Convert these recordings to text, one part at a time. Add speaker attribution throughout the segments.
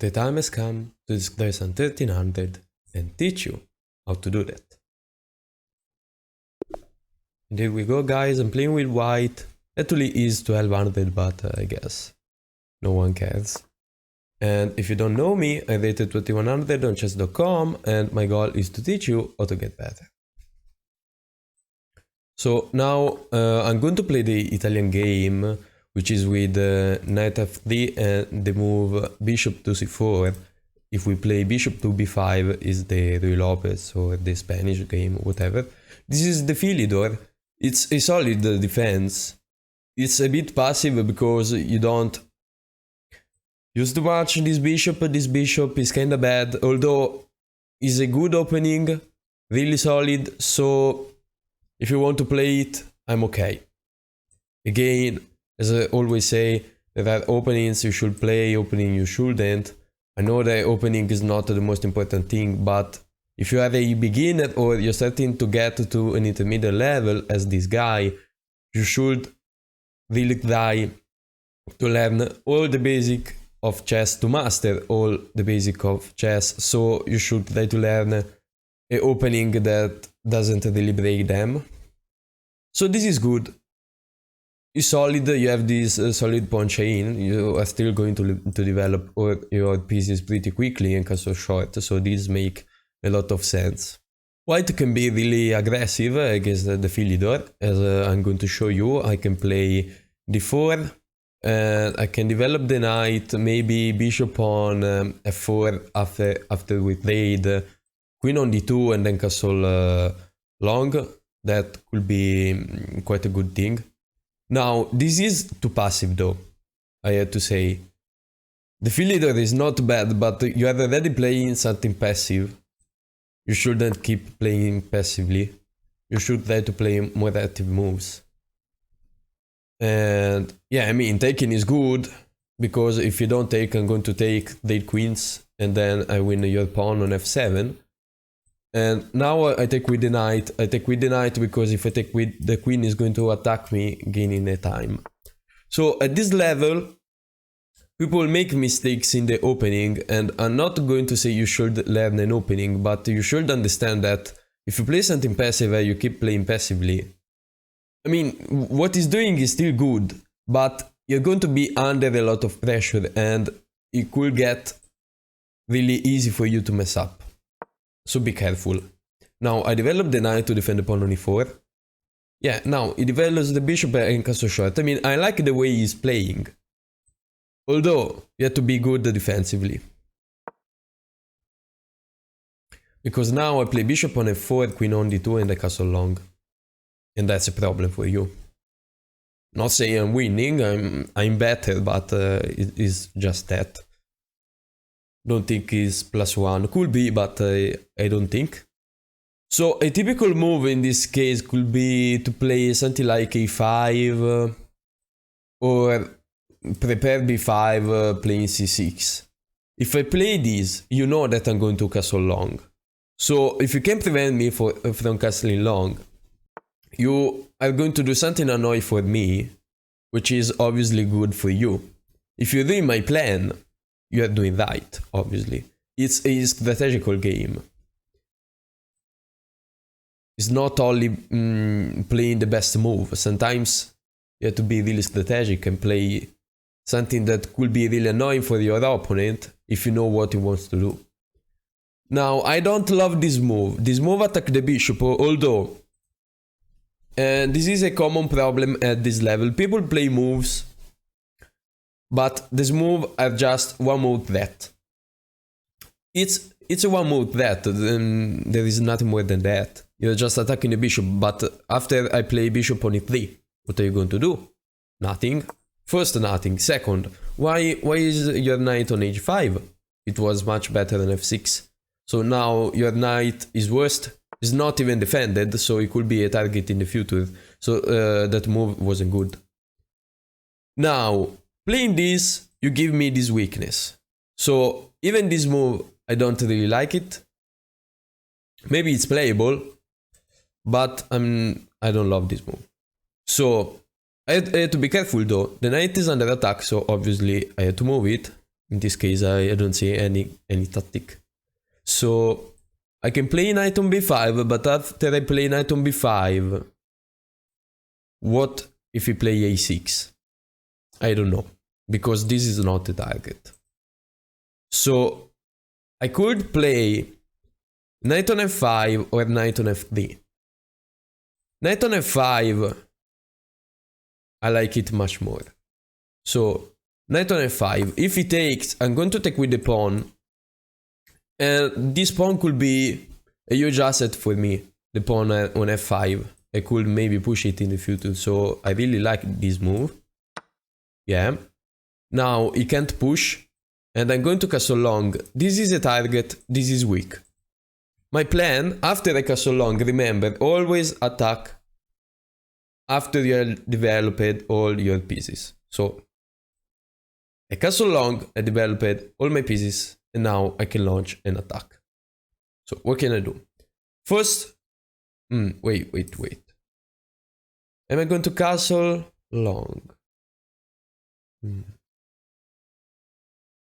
Speaker 1: The time has come to destroy some 1300 and teach you how to do that. And here we go, guys. I'm playing with white. Actually is 1200, but I guess no one cares. And if you don't know me, I rated 2100 on chess.com, and my goal is to teach you how to get better. So now I'm going to play the Italian game, which is with knight f3 and the move bishop to c4. If we play bishop to b5 is the Ruy Lopez or the Spanish game, whatever. This is the Philidor. It's a solid defense. It's a bit passive because you don't use too much this bishop. This bishop is kinda bad, although it's a good opening, really solid, so if you want to play it, I'm okay. Again, as I always say, there are openings you should play, opening you shouldn't. I know the opening is not the most important thing, but if you are a beginner or you're starting to get to an intermediate level as this guy, you should really try to learn all the basic of chess, to master all the basic of chess. So you should try to learn an opening that doesn't really break them. So this is good. It's solid, you have this solid pawn chain, you are still going to develop all your pieces pretty quickly and castle short, so these make a lot of sense. White can be really aggressive against the Philidor, as I'm going to show you. I can play d4, and I can develop the knight, maybe bishop on f4 after we trade, queen on d2 and then castle long. That could be quite a good thing. Now, this is too passive though, I have to say. The Philidor is not bad, but you are already playing something passive. You shouldn't keep playing passively. You should try to play more active moves. And yeah, I mean, taking is good, because if you don't take, I'm going to take the queens, and then I win your pawn on f7. And now I take with the knight. I take with the knight because if I take with the queen is going to attack me, gaining a time. So at this level, people make mistakes in the opening, and I'm not going to say you should learn an opening, but you should understand that if you play something passive and you keep playing passively, I mean, what he's doing is still good, but you're going to be under a lot of pressure, and it could get really easy for you to mess up. So be careful. Now, I developed the knight to defend the pawn on e4. Yeah, now, he develops the bishop and castle short. I mean, I like the way he's playing. Although, you have to be good defensively. Because now I play bishop on f4, queen on d2 and the castle long. And that's a problem for you. Not saying I'm winning, I'm better, but it is just that. Don't think it's +1. Could be, but I don't think. So a typical move in this case could be to play something like a5 or prepare b5 playing c6. If I play this, you know that I'm going to castle long. So if you can prevent me from castling long, you are going to do something annoying for me, which is obviously good for you. If you read my plan, you are doing right, obviously. It's a strategical game. It's not only playing the best move. Sometimes you have to be really strategic and play something that could be really annoying for your opponent if you know what he wants to do. Now, I don't love this move. This move attacks the bishop, although this is a common problem at this level. People play moves, but this move are just one move threat. It's a one move threat, there is nothing more than that. You're just attacking the bishop, but after I play bishop on e3, what are you going to do? Nothing. First, nothing. Second, why is your knight on h5? It was much better than f6. So now your knight is worst, is not even defended, so it could be a target in the future. So that move wasn't good. Now, playing this, you give me this weakness. So even this move, I don't really like it. Maybe it's playable, but I don't love this move. So I had to be careful though. The knight is under attack, so obviously I had to move it. In this case, I don't see any tactic. So I can play knight on b5, but after I play knight on b5, what if we play a6? I don't know, because this is not the target. So I could play knight on f5 or knight on f3. Knight on f5, I like it much more. So knight on f5, if he takes, I'm going to take with the pawn. And this pawn could be a huge asset for me, the pawn on f5. I could maybe push it in the future, so I really like this move. Yeah. Now he can't push, and I'm going to castle long. This is a target, this is weak. My plan, after I castle long, remember, always attack after you have developed all your pieces. So I castle long, I developed all my pieces, and now I can launch an attack. So what can I do? First, wait. Am I going to castle long?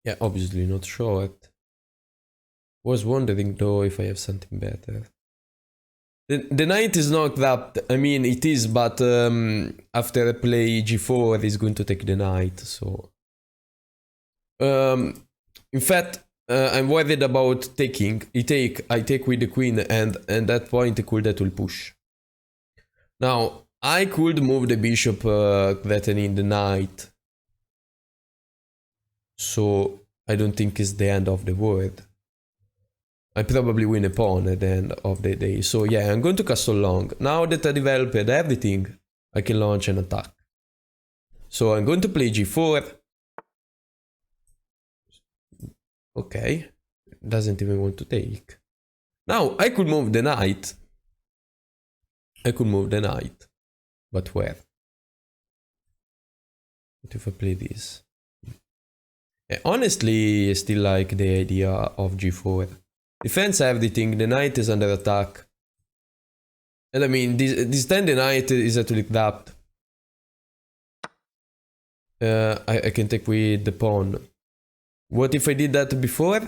Speaker 1: Yeah, obviously not short. Was wondering though if I have something better. The knight is not that, I mean it is, but after I play g4 he's going to take the knight, so... in fact, I'm worried about taking. I take with the queen, and at that point that will push. Now, I could move the bishop threatening the knight. So, I don't think it's the end of the world. I probably win a pawn at the end of the day. So yeah, I'm going to castle long. Now that I developed everything, I can launch an attack. So I'm going to play g4. Okay, doesn't even want to take. Now I could move the knight. But where? What if I play this? Yeah, honestly, I still like the idea of g4. Defends everything, the knight is under attack. And I mean, this time the knight is actually trapped. I can take with the pawn. What if I did that before?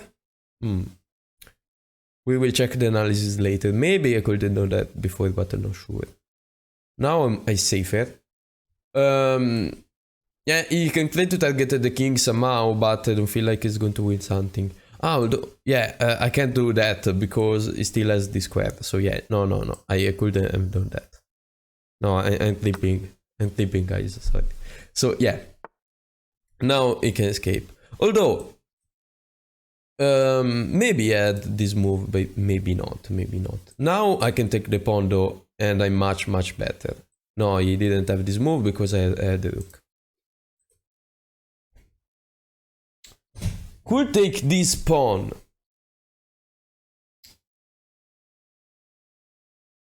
Speaker 1: We will check the analysis later. Maybe I could have done that before, but I'm not sure. Now I'm safer. Yeah, he can try to target the king somehow, but I don't feel like he's going to win something. Yeah, I can't do that because he still has this square. So yeah, no. I couldn't have done that. No, I'm sleeping, guys. Sorry. So yeah, now he can escape. Although, maybe he had this move, but maybe not. Now I can take the pawn though, and I'm much better. No, he didn't have this move because I had the rook. Could take this pawn.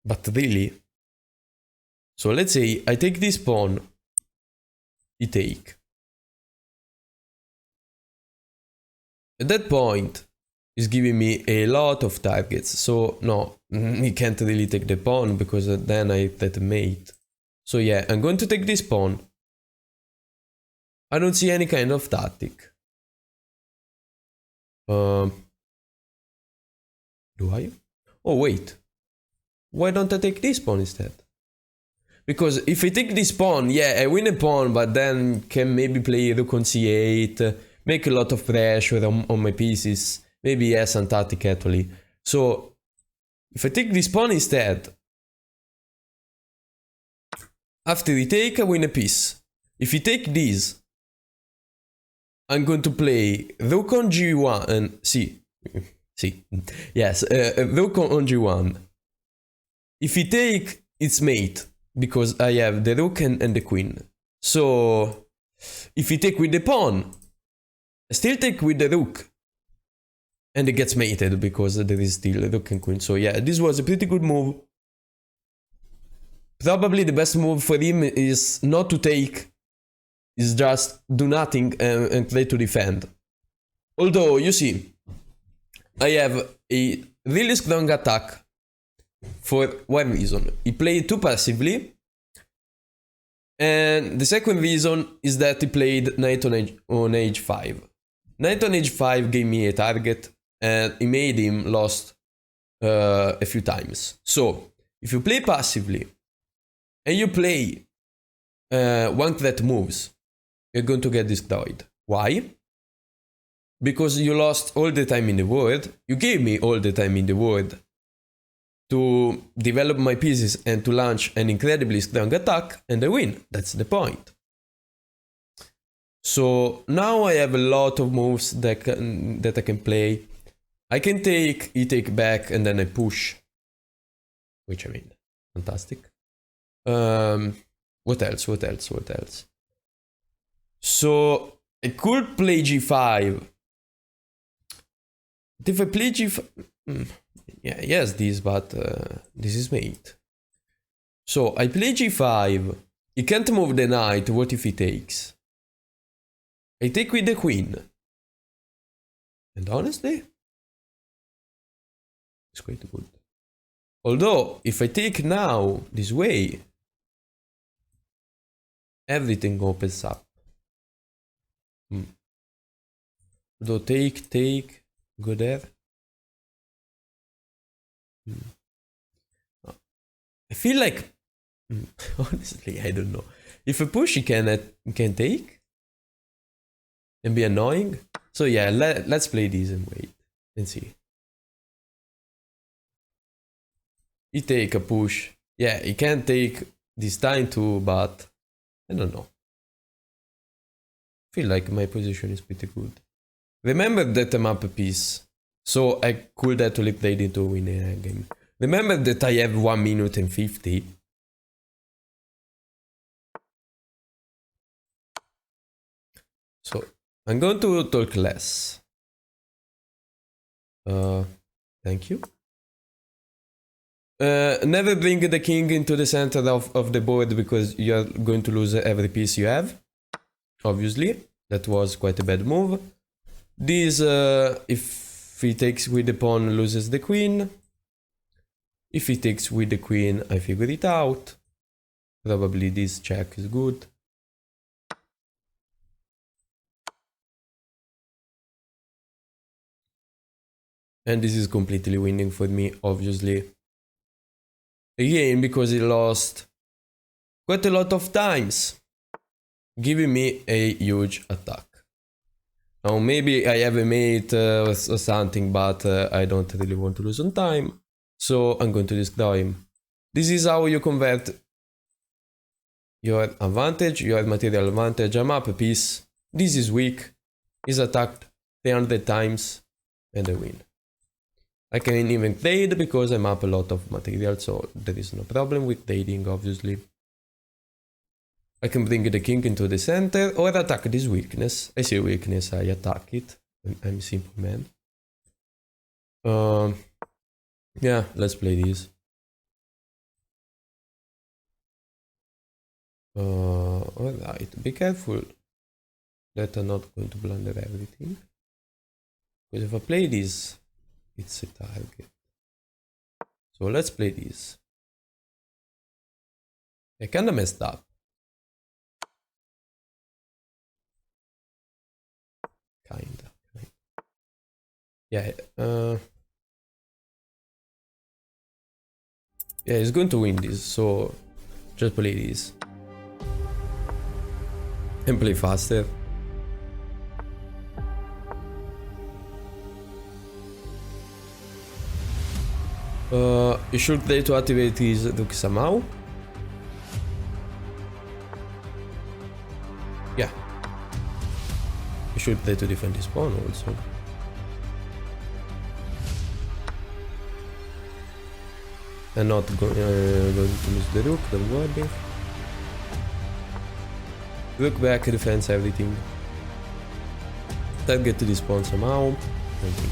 Speaker 1: But really? So let's say I take this pawn. He take. At that point, he's giving me a lot of targets. So no, he can't really take the pawn because then I get mate. So yeah, I'm going to take this pawn. I don't see any kind of tactic. Do I? Oh wait, why don't I take this pawn instead? Because if I take this pawn, yeah, I win a pawn, but then can maybe play rook on c8, make a lot of pressure on my pieces, maybe yes, some tactic actually. So if I take this pawn instead, after we take, I win a piece. If you take this, I'm going to play rook on g1 and see, yes, rook on g1. If you take, it's mate because I have the rook and the queen. So if you take with the pawn, I still take with the rook, and it gets mated because there is still a rook and queen. So yeah, this was a pretty good move. Probably the best move for him is not to take. Is just do nothing and try to defend. Although, you see, I have a really strong attack for one reason. He played too passively. And the second reason is that he played knight on h5. Knight on h5 gave me a target, and it made him lost a few times. So, if you play passively, and you play one threat moves, you're going to get destroyed. Why? Because you lost all the time in the world. You gave me all the time in the world to develop my pieces and to launch an incredibly strong attack, and I win. That's the point. So now I have a lot of moves that I can play. I can take e-take back and then I push. Which I mean, fantastic. What else? What else? What else? So I could play g5. But if I play g5... yeah, yes, this, but this is mate. So I play g5. He can't move the knight. What if he takes? I take with the queen. And honestly, it's quite good. Although, if I take now this way, everything opens up. Although take, go there. I feel like, honestly, I don't know. If I push, he can take and be annoying. So yeah, let's play this and wait and see. He take a push. Yeah, he can take this time too, but I don't know. I feel like my position is pretty good. Remember that I'm up a piece, so I could actually play it into a winning game. Remember that I have 1 minute and 50. So I'm going to talk less. Thank you. Never bring the king into the center of the board because you're going to lose every piece you have. Obviously, that was quite a bad move. This, if he takes with the pawn, loses the queen. If he takes with the queen, I figure it out. Probably this check is good. And this is completely winning for me, obviously. Again, because he lost quite a lot of times, giving me a huge attack. Now, maybe I have a mate or something, but I don't really want to lose on time. So I'm going to destroy him. This is how you convert your advantage, your material advantage. I'm up a piece. This is weak. He's attacked 300 times and I win. I can even trade because I'm up a lot of material, so there is no problem with trading, obviously. I can bring the king into the center or attack this weakness. I see a weakness, I attack it. I'm a simple man. Yeah, let's play this. Alright, be careful that I'm not going to blunder everything. Because if I play this, it's a target. So let's play this. I kinda messed up. Kinda. Yeah, yeah, he's going to win this, so just play this. And play faster. You should try to activate his rook somehow. Yeah. You should try to defend his pawn also. And not going to lose the rook, don't worry. Rook back, defends everything. Target to this pawn somehow. Okay.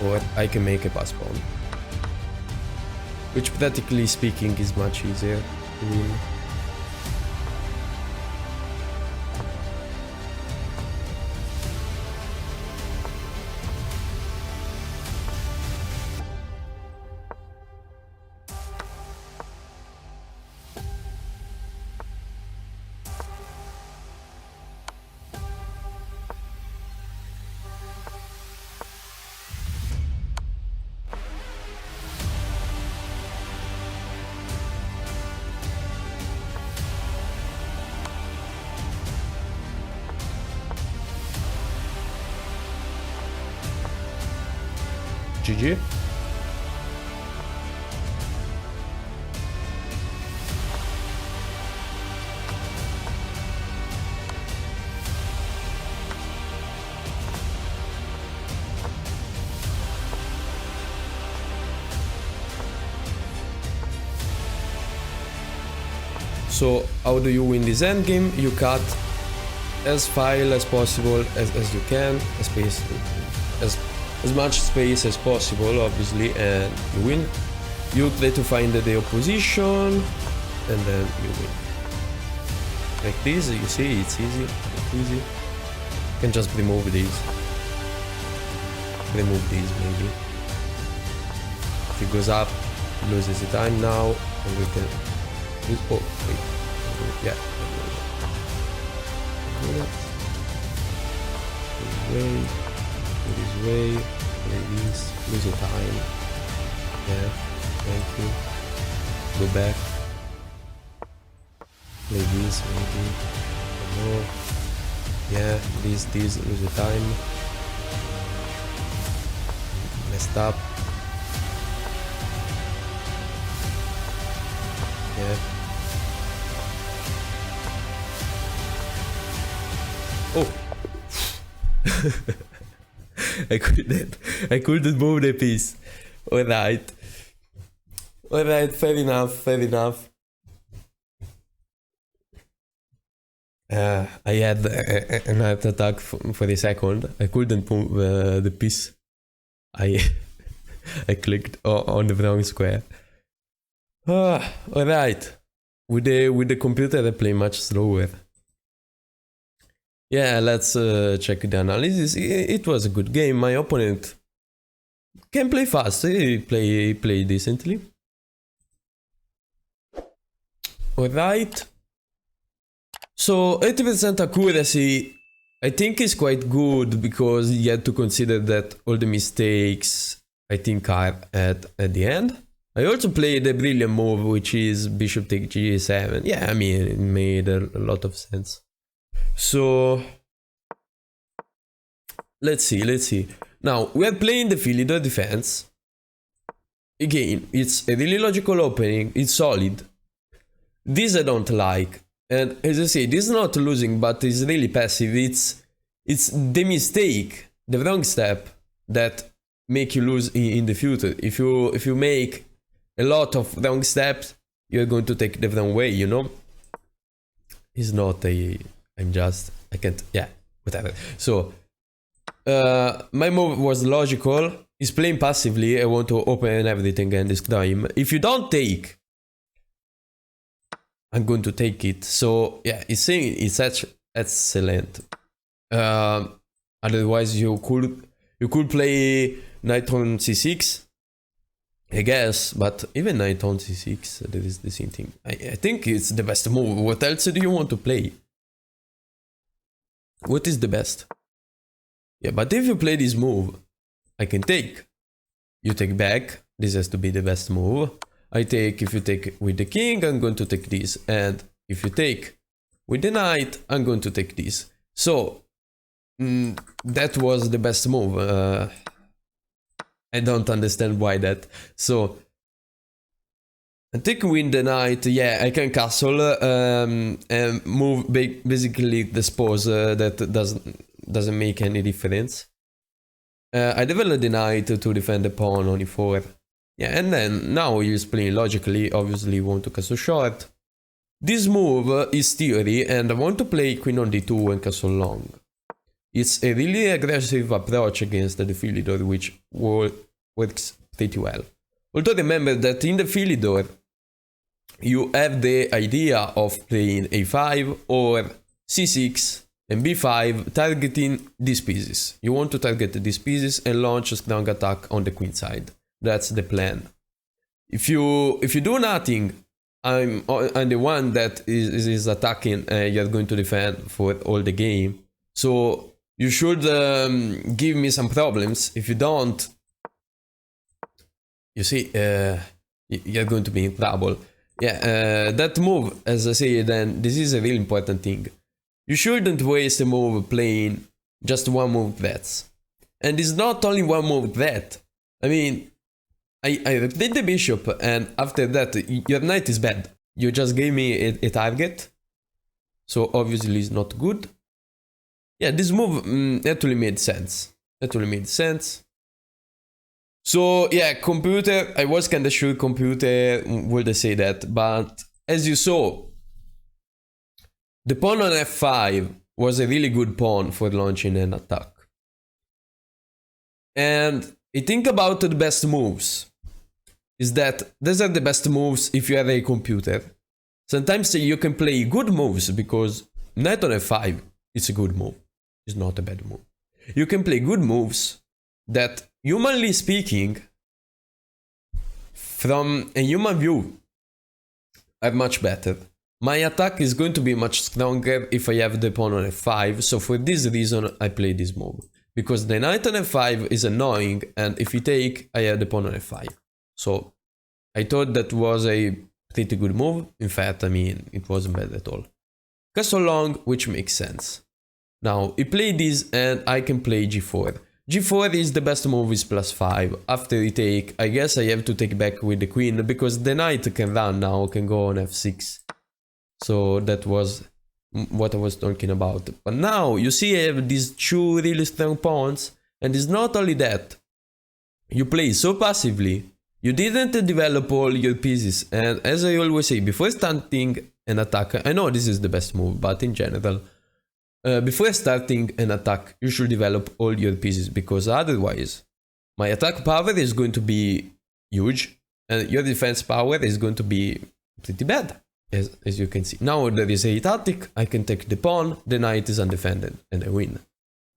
Speaker 1: Or I can make a pass pawn. Which practically speaking is much easier to win. GG. So how do you win this endgame? You cut as file as possible as you can, as much space as possible, obviously, and you win. You try to find the opposition, and then you win. Like this, you see, it's easy, it's easy. You can just remove these. Remove these, maybe. If it goes up, it loses the time now, and we can... Oh, wait. Yeah. This way, like this, lose the time. Yeah, thank you. Go back. Like this, maybe. No. Yeah, this, lose the time. Messed up. Yeah. Oh. I couldn't move the piece. Alright. Alright, fair enough, fair enough. I had an heart attack for a second. I couldn't move the piece. I clicked on the wrong square. Alright. With the computer I play much slower. Yeah, let's check the analysis. It was a good game. My opponent can play fast. He play decently. Alright. So 80% accuracy I think is quite good, because you have to consider that all the mistakes I think are at the end. I also played a brilliant move, which is bishop take g7. Yeah, I mean, it made a lot of sense. So let's see. Now we are playing the Philidor defense. Again, it's a really logical opening. It's solid. This I don't like. And as I say, this is not losing, but it's really passive. It's the mistake, the wrong step that make you lose in the future. If you make a lot of wrong steps, you're going to take the wrong way, you know? It's not I can't, yeah, whatever. So, my move was logical. He's playing passively. I want to open everything and destroy him. If you don't take, I'm going to take it. So, yeah, he's saying it's excellent. Otherwise, you could play knight on c6, I guess, but even knight on c6, that is the same thing. I think it's the best move. What else do you want to play? What is the best? Yeah, but if you play this move, I can take. You take back. This has to be the best move. I take, if you take with the king, I'm going to take this. And if you take with the knight, I'm going to take this. So, that was the best move. I don't understand why that. So, I take with the knight. Yeah, I can castle and move basically the spose. That doesn't make any difference. I developed the knight to defend the pawn on e4. Yeah, and then now he's playing logically. Obviously, you want to castle short. This move is theory, and I want to play queen on d2 and castle long. It's a really aggressive approach against the Philidor, which works pretty well. Although remember that in the Philidor, you have the idea of playing a5 or c6 and b5, targeting these pieces. You want to target these pieces and launch a strong attack on the queen side. That's the plan. If you do nothing, I'm the one that is attacking. You're going to defend for all the game. So you should give me some problems. If you don't, you see, you're going to be in trouble. Yeah, that move, as I say, then this is a really important thing. You shouldn't waste a move playing just one move threats. And it's not only one move threat. I mean, I rotate the bishop, and after that, your knight is bad. You just gave me a target, so obviously it's not good. Yeah, this move actually made sense. Actually made sense. So yeah, computer, I was kinda sure computer would say that, but as you saw, the pawn on f5 was a really good pawn for launching an attack. And I think about the best moves is that these are the best moves if you have a computer. Sometimes you can play good moves because knight on f5 is a good move. It's not a bad move. You can play good moves that, humanly speaking, from a human view, are much better. My attack is going to be much stronger if I have the pawn on f5, so for this reason I play this move. Because the knight on f5 is annoying, and if you take, I have the pawn on f5. So I thought that was a pretty good move. In fact, I mean, it wasn't bad at all. Castle long, which makes sense. Now, he played this and I can play g4. g4 is the best move is +5. After he take, I guess I have to take back with the queen, because the knight can run now, can go on f6. So that was what I was talking about. But now, you see I have these two really strong pawns, and it's not only that. You play so passively, you didn't develop all your pieces, and as I always say, before starting an attack, I know this is the best move, but in general, before starting an attack, you should develop all your pieces, because otherwise, my attack power is going to be huge, and your defense power is going to be pretty bad, as you can see. Now there is a tactic, I can take the pawn, the knight is undefended, and I win.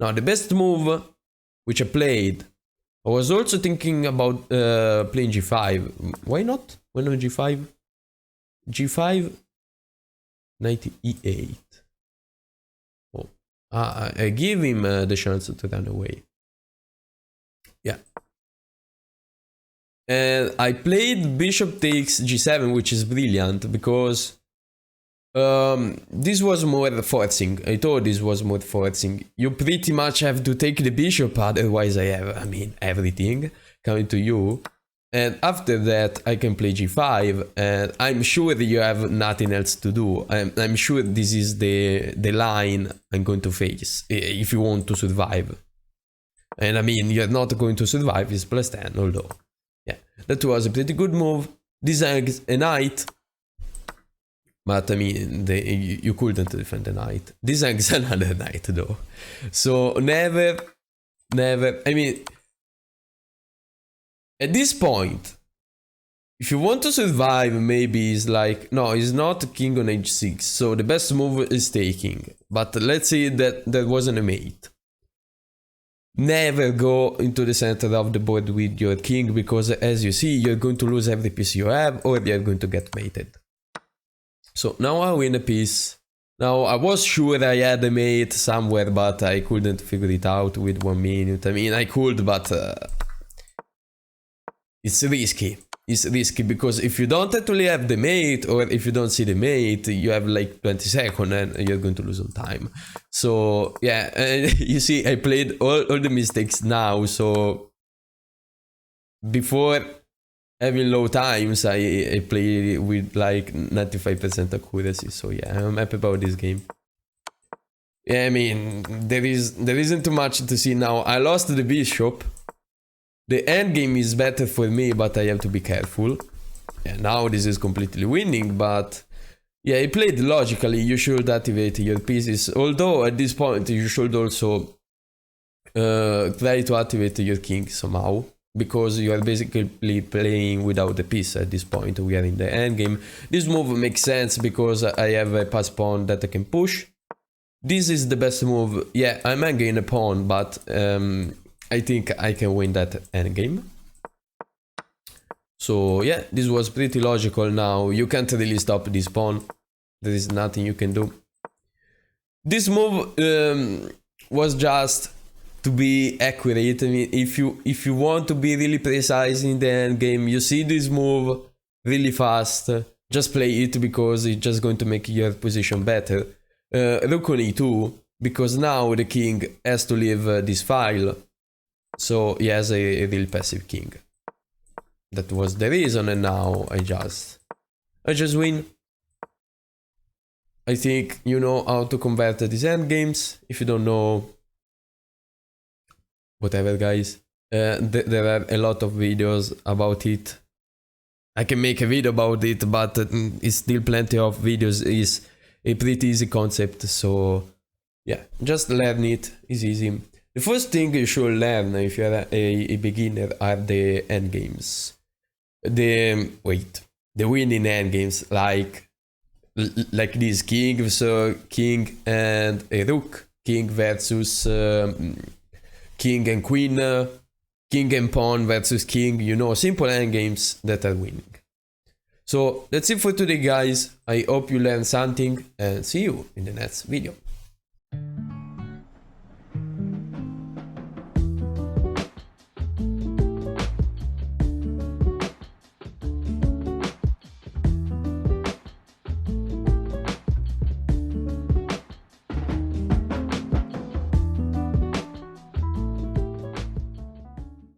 Speaker 1: Now the best move, which I played, I was also thinking about playing g5. Why not? Why not g5? g5, knight e8. I give him the chance to run away. Yeah. And I played bishop takes g7, which is brilliant, because this was more forcing. I thought this was more forcing. You pretty much have to take the bishop, otherwise I have, I mean, everything coming to you. And after that, I can play g5, and I'm sure that you have nothing else to do. I'm sure this is the line I'm going to face if you want to survive. And I mean, you're not going to survive, it's +10, although. Yeah, that was a pretty good move. This is a knight. But I mean, you couldn't defend the knight. This is another knight, though. So never, I mean... At this point, if you want to survive, maybe it's like, no, it's not king on h6, so the best move is taking. But let's say that there wasn't a mate. Never go into the center of the board with your king, because as you see, you're going to lose every piece you have, or you're going to get mated. So now I win a piece. Now I was sure I had a mate somewhere, but I couldn't figure it out with 1 minute. I mean, I could, but... It's risky. It's risky because if you don't actually have the mate, or if you don't see the mate, you have like 20 seconds and you're going to lose on time. So yeah, and you see, I played all the mistakes now. So before having low times, I play with like 95% accuracy. So yeah, I'm happy about this game. Yeah, I mean, there isn't too much to see now. I lost the bishop. The endgame is better for me, but I have to be careful. Yeah, now this is completely winning, but... Yeah, he played logically, you should activate your pieces. Although, at this point, you should also try to activate your king somehow. Because you are basically playing without the piece at this point. We are in the endgame. This move makes sense because I have a pass pawn that I can push. This is the best move. Yeah, I'm hanging a pawn, but... I think I can win that endgame. So yeah, this was pretty logical now. You can't really stop this pawn. There is nothing you can do. This move was just to be accurate. I mean, if you want to be really precise in the endgame, you see this move really fast. Just play it because it's just going to make your position better. Rook on e2, because now the king has to leave this file. So he has a real passive king. That was the reason, and now I just win. I think you know how to convert these endgames. If you don't know, whatever, guys. There are a lot of videos about it. I can make a video about it, but it's still plenty of videos. It's a pretty easy concept, so yeah, just learn it. It's easy. The first thing you should learn if you're a beginner are the endgames. The winning endgames, like this king, so king and a rook, king versus king and queen, king and pawn versus king, you know, simple endgames that are winning. So that's it for today, guys. I hope you learned something, and see you in the next video.